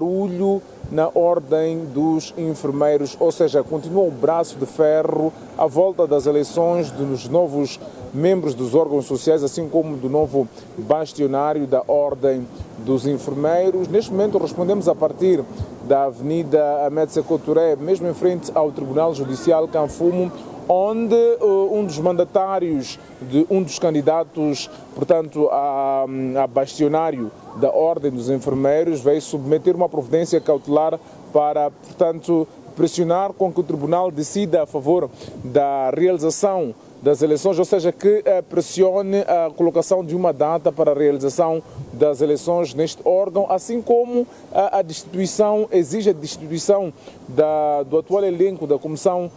barulho na ordem dos enfermeiros, ou seja, continua o braço de ferro à volta das eleições dos novos membros dos órgãos sociais, assim como do novo bastionário da ordem dos enfermeiros. Neste momento respondemos a partir da Avenida Ahmed Sekou Touré, mesmo em frente ao Tribunal Judicial Canfumo, onde um dos mandatários de um dos candidatos, portanto, a bastionário da Ordem dos Enfermeiros, veio submeter uma providência cautelar para, portanto, pressionar com que o Tribunal decida a favor da realização das eleições, ou seja, que pressione a colocação de uma data para a realização das eleições neste órgão, assim como a destituição, exige a destituição do atual elenco da comissão,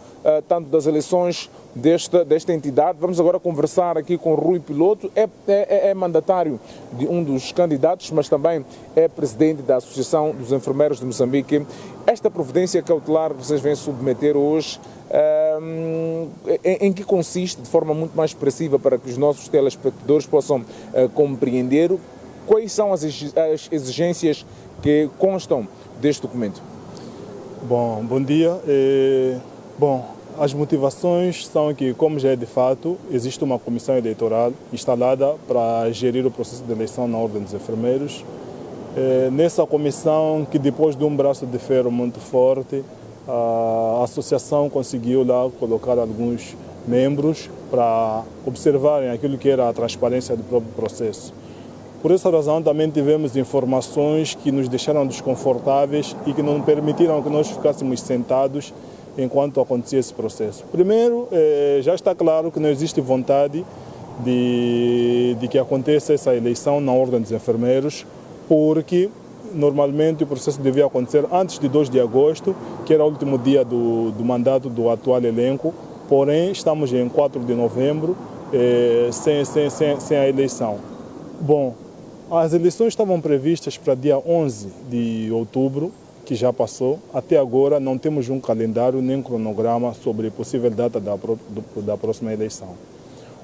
tanto das eleições desta entidade. Vamos agora conversar aqui com Rui Piloto, é mandatário de um dos candidatos, mas também é presidente da Associação dos Enfermeiros de Moçambique. Esta providência cautelar que vocês vêm submeter hoje, em que consiste, de forma muito mais expressiva para que os nossos telespectadores possam compreender quais são as exigências que constam deste documento? Bom dia. As motivações são que, como já é de fato, existe uma comissão eleitoral instalada para gerir o processo de eleição na Ordem dos Enfermeiros. Nessa comissão, que depois de um braço de ferro muito forte, a associação conseguiu lá colocar alguns membros para observarem aquilo que era a transparência do próprio processo. Por essa razão também tivemos informações que nos deixaram desconfortáveis e que não permitiram que nós ficássemos sentados enquanto acontecia esse processo. Primeiro, já está claro que não existe vontade de que aconteça essa eleição na Ordem dos Enfermeiros, porque normalmente o processo devia acontecer antes de 2 de agosto, que era o último dia do mandato do atual elenco, porém estamos em 4 de novembro sem a eleição. Bom, as eleições estavam previstas para dia 11 de outubro, que já passou. Até agora não temos um calendário nem um cronograma sobre a possível data da próxima eleição.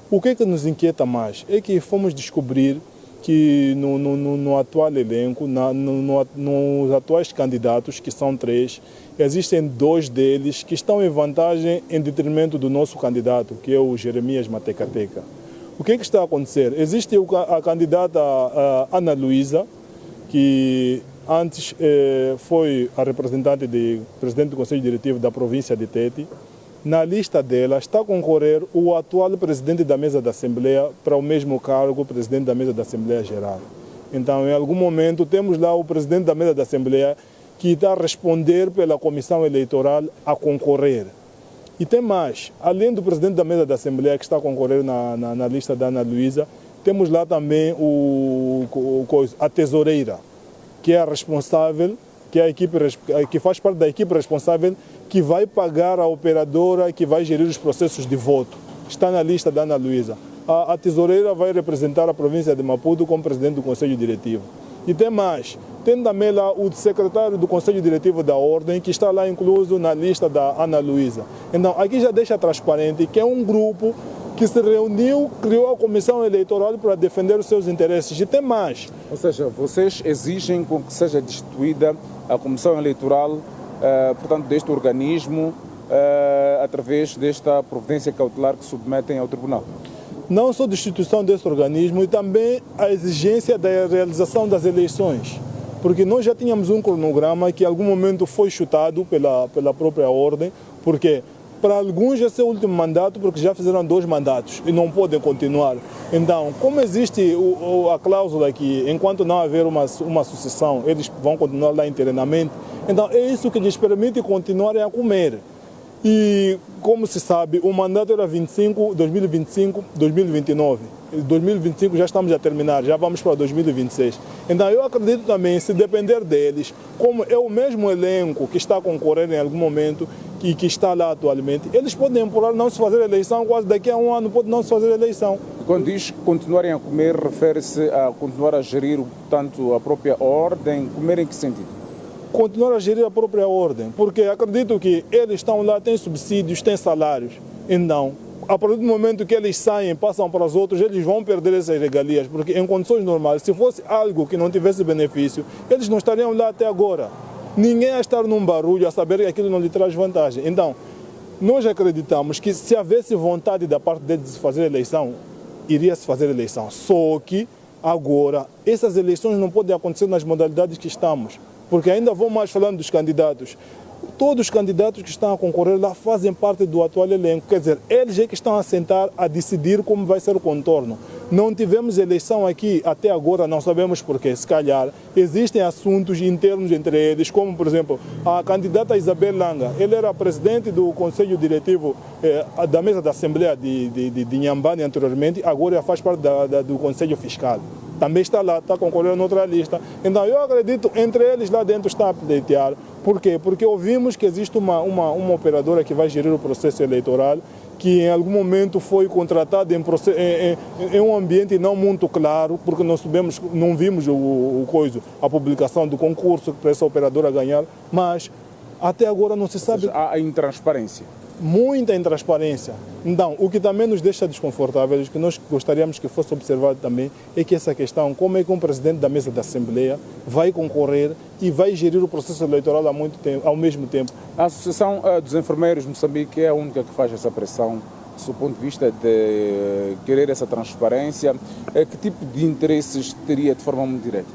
O que nos inquieta mais é que fomos descobrir que no atual elenco, nos atuais candidatos, que são 3, existem 2 deles que estão em vantagem em detrimento do nosso candidato, que é o Jeremias Matecateca. O que está a acontecer? Existe a candidata Ana Luísa, que antes foi a representante de presidente do Conselho Diretivo da província de Tete. Na lista dela está a concorrer o atual presidente da mesa da Assembleia para o mesmo cargo, presidente da mesa da Assembleia Geral. Então, em algum momento, temos lá o presidente da mesa da Assembleia que está a responder pela comissão eleitoral a concorrer. E tem mais, além do presidente da mesa da Assembleia que está a concorrer na lista da Ana Luísa, temos lá também a tesoureira, que é a responsável, que faz parte da equipe responsável que vai pagar a operadora que vai gerir os processos de voto. Está na lista da Ana Luísa. A tesoureira vai representar a província de Maputo como presidente do Conselho Diretivo. E tem mais, tem também lá o secretário do Conselho Diretivo da Ordem, que está lá incluso na lista da Ana Luísa. Então, aqui já deixa transparente que é um grupo que se reuniu, criou a comissão eleitoral para defender os seus interesses. E tem mais. Ou seja, vocês exigem que seja destituída a comissão eleitoral, portanto, deste organismo, através desta providência cautelar que submetem ao Tribunal? Não só a destituição deste organismo, e também a exigência da realização das eleições. Porque nós já tínhamos um cronograma que em algum momento foi chutado pela própria Ordem, porque para alguns esse é o último mandato, porque já fizeram 2 mandatos e não podem continuar. Então, como existe a cláusula que enquanto não haver uma sucessão, eles vão continuar lá internamente, então é isso que lhes permite continuarem a comer. E, como se sabe, o mandato era 2025, 2029. Em 2025 já estamos a terminar, já vamos para 2026. Então, eu acredito também, se depender deles, como é o mesmo elenco que está a concorrer em algum momento, que está lá atualmente, eles podem empurrar não se fazer eleição, quase daqui a um ano pode não se fazer eleição. Quando diz continuarem a comer, refere-se a continuar a gerir, tanto a própria ordem, comer em que sentido? Continuar a gerir a própria ordem, porque acredito que eles estão lá, têm subsídios, têm salários. Então, a partir do momento que eles saem, passam para os outros, eles vão perder essas regalias, porque em condições normais, se fosse algo que não tivesse benefício, eles não estariam lá até agora. Ninguém a estar num barulho a saber que aquilo não lhe traz vantagem. Então, nós acreditamos que se houvesse vontade da parte deles de se fazer eleição, iria-se fazer eleição. Só que agora, essas eleições não podem acontecer nas modalidades que estamos, porque ainda vou mais falando dos candidatos. Todos os candidatos que estão a concorrer lá fazem parte do atual elenco, quer dizer, eles é que estão a sentar a decidir como vai ser o contorno. Não tivemos eleição aqui até agora, não sabemos porquê. Se calhar existem assuntos internos entre eles, como por exemplo a candidata Isabel Langa. Ele era presidente do Conselho Diretivo da mesa da Assembleia de Inhambane anteriormente, agora faz parte do Conselho Fiscal. Também está lá, está concorrendo noutra lista. Então eu acredito, entre eles lá dentro está a pleitear. Por quê? Porque ouvimos que existe uma operadora que vai gerir o processo eleitoral, que em algum momento foi contratada em um ambiente não muito claro, porque nós não vimos a publicação do concurso para essa operadora ganhar, mas até agora não se sabe. Há intransparência. Muita intransparência. Então, o que também nos deixa desconfortáveis, que nós gostaríamos que fosse observado também, é que essa questão, como é que um presidente da mesa da Assembleia vai concorrer e vai gerir o processo eleitoral ao mesmo tempo. A Associação dos Enfermeiros de Moçambique é a única que faz essa pressão, do seu ponto de vista de querer essa transparência. Que tipo de interesses teria de forma muito direta?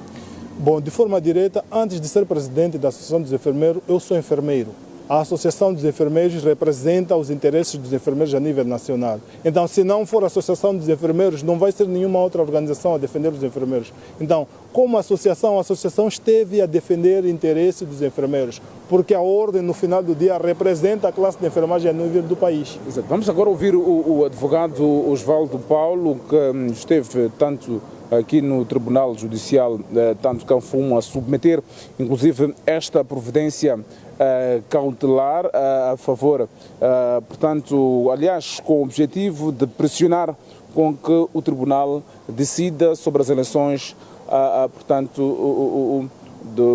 Bom, de forma direta, antes de ser presidente da Associação dos Enfermeiros, eu sou enfermeiro. A Associação dos Enfermeiros representa os interesses dos enfermeiros a nível nacional. Então, se não for a Associação dos Enfermeiros, não vai ser nenhuma outra organização a defender os enfermeiros. Então, como associação, a associação esteve a defender o interesse dos enfermeiros, porque a ordem, no final do dia, representa a classe de enfermagem a nível do país. Exato. Vamos agora ouvir o advogado Osvaldo Paulo, que esteve tanto aqui no Tribunal Judicial, tanto Canfum, a submeter, inclusive, esta providência cautelar a favor, portanto, aliás, com o objetivo de pressionar com que o Tribunal decida sobre as eleições, portanto,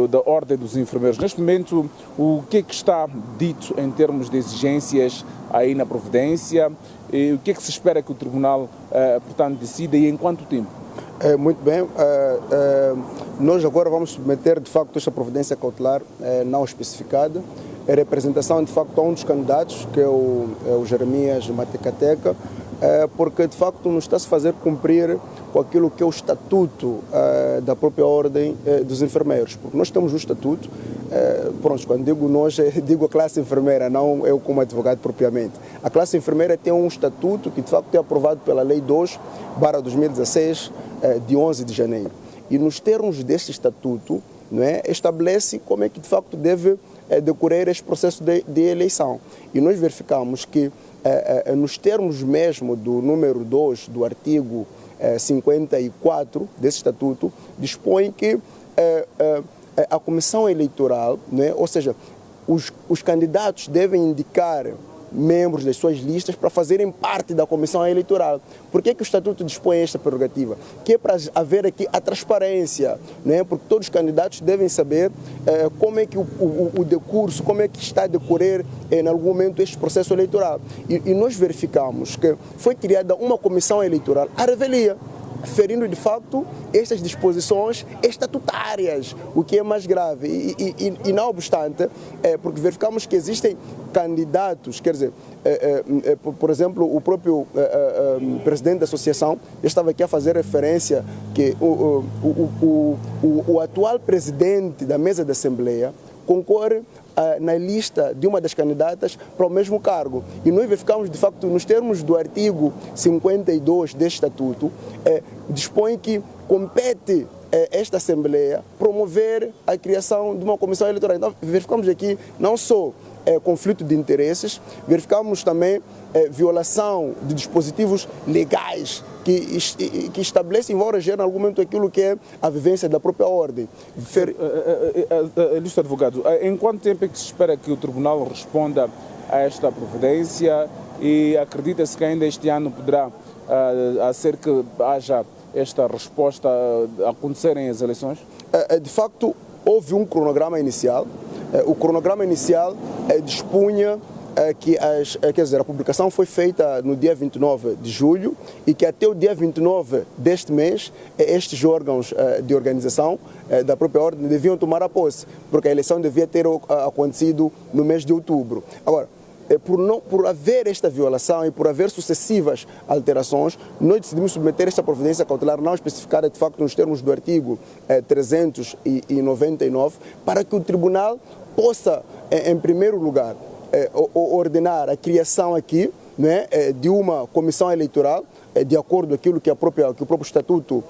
da Ordem dos Enfermeiros. Neste momento, o que é que está dito em termos de exigências aí na providência e o que é que se espera que o Tribunal, portanto, decida e em quanto tempo? Muito bem, nós agora vamos submeter de facto esta providência cautelar não especificada, a representação de facto a um dos candidatos, que é o Jeremias Matecateca, porque de facto nos está a se fazer cumprir com aquilo que é o estatuto da própria Ordem dos Enfermeiros, porque nós temos um estatuto, pronto, quando digo nós, digo a classe enfermeira, não eu como advogado propriamente. A classe enfermeira tem um estatuto que de facto é aprovado pela Lei 2/2016, de 11 de janeiro. E nos termos deste estatuto, não é, estabelece como é que de facto deve decorrer este processo de eleição. E nós verificamos que nos termos mesmo do número 2 do artigo 54 desse estatuto, dispõe que a comissão eleitoral, não é, ou seja, os candidatos devem indicar membros das suas listas para fazerem parte da comissão eleitoral. Por que o Estatuto dispõe esta prerrogativa? Que é para haver aqui a transparência, não é? Porque todos os candidatos devem saber como é que o decurso, como é que está a decorrer em algum momento este processo eleitoral. E nós verificamos que foi criada uma comissão eleitoral à revelia, ferindo de facto estas disposições estatutárias, o que é mais grave. E não obstante, porque verificamos que existem candidatos, quer dizer, por exemplo, o próprio presidente da associação estava aqui a fazer referência que o atual presidente da mesa da Assembleia concorre na lista de uma das candidatas para o mesmo cargo. E nós verificamos, de facto, nos termos do artigo 52 deste estatuto, dispõe que compete esta Assembleia promover a criação de uma comissão eleitoral. Então, verificamos aqui não só conflito de interesses, verificamos também violação de dispositivos legais que estabelecem e vão reger em algum momento aquilo que é a vivência da própria ordem. Ilustro advogado, em quanto tempo é que se espera que o Tribunal responda a esta providência e acredita-se que ainda este ano poderá ser que haja esta resposta a acontecerem as eleições? De facto, houve um cronograma inicial. O cronograma inicial dispunha quer dizer, a publicação foi feita no dia 29 de julho e que até o dia 29 deste mês, estes órgãos de organização da própria ordem deviam tomar a posse, porque a eleição devia ter acontecido no mês de outubro. Agora, por haver esta violação e por haver sucessivas alterações, nós decidimos submeter esta providência cautelar não especificada de facto nos termos do artigo 399 para que o tribunal possa, em primeiro lugar, ordenar a criação aqui, né, de uma comissão eleitoral de acordo com aquilo que o próprio Estatuto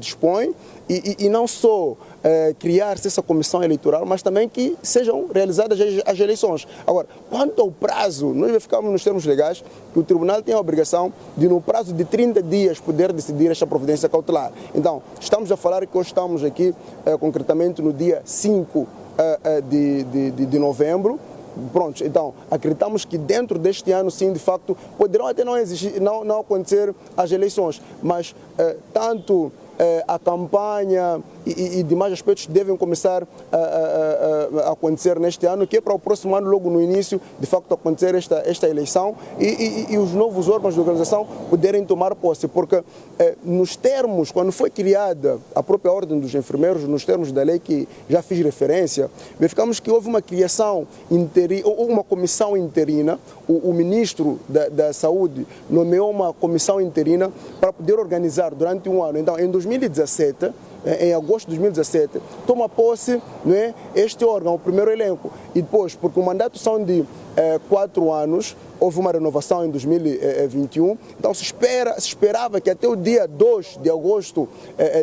dispõe e não só criar-se essa comissão eleitoral, mas também que sejam realizadas as eleições. Agora, quanto ao prazo, nós verificamos nos termos legais que o Tribunal tem a obrigação de, no prazo de 30 dias, poder decidir esta providência cautelar. Então, estamos a falar que hoje estamos aqui, concretamente no dia 5 de novembro. Pronto, então acreditamos que dentro deste ano, sim, de facto, poderão até não acontecer as eleições, mas tanto a campanha e demais aspectos devem começar a acontecer neste ano, que é para o próximo ano, logo no início, de facto, acontecer esta eleição e os novos órgãos de organização poderem tomar posse, porque nos termos, quando foi criada a própria Ordem dos Enfermeiros, nos termos da lei que já fiz referência, verificamos que houve uma criação uma comissão interina, o ministro da Saúde nomeou uma comissão interina para poder organizar durante um ano. Então, em 2017, em agosto de 2017, toma posse, não é, este órgão, o primeiro elenco. E depois, porque o mandato são de 4 anos, houve uma renovação em 2021, então se esperava que até o dia 2 de agosto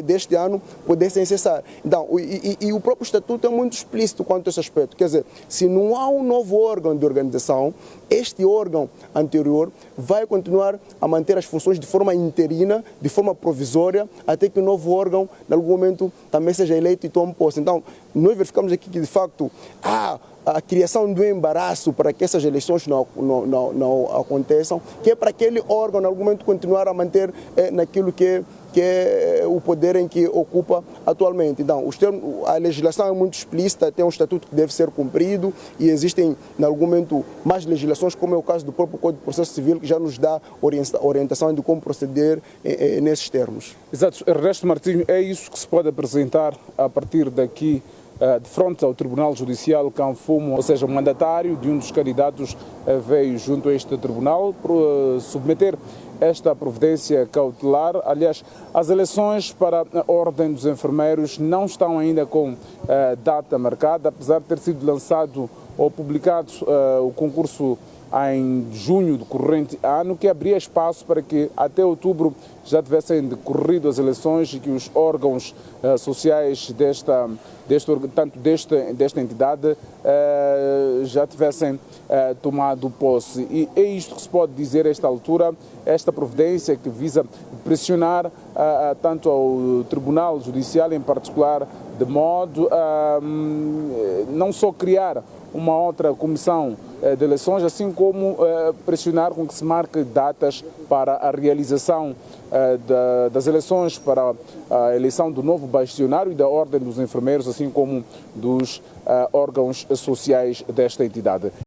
deste ano pudessem cessar. Então, e o próprio Estatuto é muito explícito quanto a esse aspecto, quer dizer, se não há um novo órgão de organização, este órgão anterior vai continuar a manter as funções de forma interina, de forma provisória, até que o novo órgão, em algum momento, também seja eleito e tome posse. Então, nós verificamos aqui que, de facto, a criação do embaraço para que essas eleições não aconteçam, que é para aquele órgão, em algum momento, continuar a manter naquilo que é o poder em que ocupa atualmente. Então, a legislação é muito explícita, tem um estatuto que deve ser cumprido e existem, em algum momento, mais legislações, como é o caso do próprio Código de Processo Civil, que já nos dá orientação de como proceder nesses termos. Exato. Ernesto Martinho, é isso que se pode apresentar a partir daqui de frente ao Tribunal Judicial Canfumo, ou seja, o mandatário de um dos candidatos veio junto a este tribunal submeter esta providência cautelar. Aliás, as eleições para a Ordem dos Enfermeiros não estão ainda com data marcada, apesar de ter sido lançado ou publicado o concurso em junho do corrente ano, que abria espaço para que até outubro já tivessem decorrido as eleições e que os órgãos sociais desta entidade já tivessem tomado posse. E é isto que se pode dizer a esta altura, esta providência que visa pressionar tanto ao Tribunal Judicial em particular, de modo a não só criar uma outra comissão de eleições, assim como pressionar com que se marque datas para a realização das eleições para a eleição do novo bastionário e da Ordem dos Enfermeiros, assim como dos órgãos sociais desta entidade.